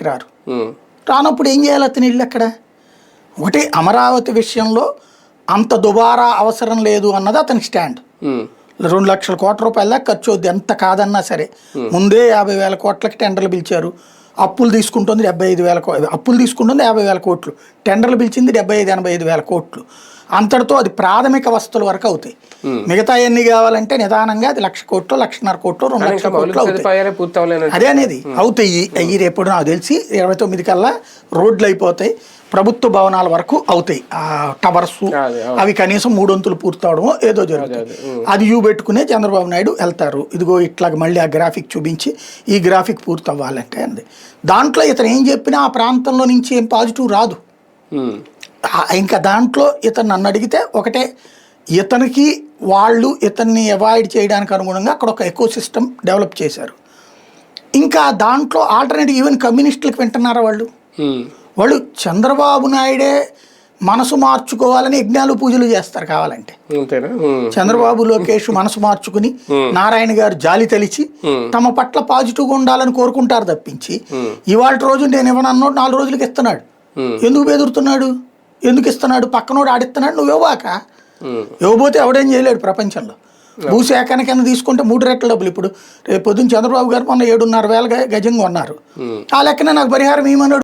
రారు. రానప్పుడు ఏం చేయాలి అతను ఇల్లు అక్కడ? ఒకటి అమరావతి విషయంలో అంత దుబారా అవసరం లేదు అన్నది అతని స్టాండ్. 2 లక్షల కోట్ల రూపాయల దాకా ఖర్చు అవుద్ది ఎంత కాదన్నా సరే. ముందే 50,000 కోట్లకి టెండర్లు పిలిచారు. అప్పులు తీసుకుంటుంది 75,000 అప్పులు తీసుకుంటుంది 50,000 కోట్లు. టెండర్లు పిలిచింది 75,000-85,000 కోట్లు. అంతటితో అది ప్రాథమిక వసతుల వరకు అవుతాయి. మిగతా ఎన్ని కావాలంటే నిదానంగా అది 1,00,000 కోట్లు, 1,50,000 కోట్లు, 2 లక్షల కోట్లు అవుతాయి. అదే అనేది అవుతాయి. అవి రేపు నాకు తెలిసి 29 కల్లా రోడ్లు అయిపోతాయి. ప్రభుత్వ భవనాల వరకు అవుతాయి. టవర్స్ అవి కనీసం 3 వంతులు పూర్తవడమో ఏదో జరుగుతుంది. అది పెట్టుకునే చంద్రబాబు నాయుడు వెళ్తారు. ఇదిగో ఇట్లాగ మళ్ళీ ఆ గ్రాఫిక్ చూపించి ఈ గ్రాఫిక్ పూర్తి అవ్వాలంటే అంది. దాంట్లో ఇతను ఏం చెప్పినా ఆ ప్రాంతంలో నుంచి ఏం పాజిటివ్ రాదు. ఇంకా దాంట్లో ఇతను నన్ను అడిగితే ఒకటే, ఇతనికి వాళ్ళు ఇతన్ని అవాయిడ్ చేయడానికి అనుగుణంగా అక్కడ ఒక ఎకో సిస్టమ్ డెవలప్ చేశారు. ఇంకా దాంట్లో ఆల్టర్నేటివ్ ఈవెన్ కమ్యూనిస్టులకు వింటున్నారా వాళ్ళు? వాళ్ళు చంద్రబాబు నాయుడే మనసు మార్చుకోవాలని యజ్ఞాలు పూజలు చేస్తారు కావాలంటే. చంద్రబాబు లోకేష్ మనసు మార్చుకుని నారాయణ గారు జాలి తలిచి తమ పట్ల పాజిటివ్గా ఉండాలని కోరుకుంటారు తప్పించి, ఇవాళ రోజు నేను ఇవ్వనన్నోడు 4 రోజులకి ఇస్తున్నాడు. ఎందుకు బెదురుతున్నాడు? ఎందుకు ఇస్తున్నాడు? పక్కనోడు ఆడిస్తున్నాడు, నువ్వు ఇవ్వక. ఇవ్వబోతే ఎవడేం చేయలేడు ప్రపంచంలో. భూసేకరణ కింద తీసుకుంటే 3 రెట్ల డబ్బులు. ఇప్పుడు రేపు పొద్దున్న చంద్రబాబు గారు మొన్న 7,500 గజంగా ఉన్నారు. ఆ లెక్కనే నాకు పరిహారం ఏమన్నాడు?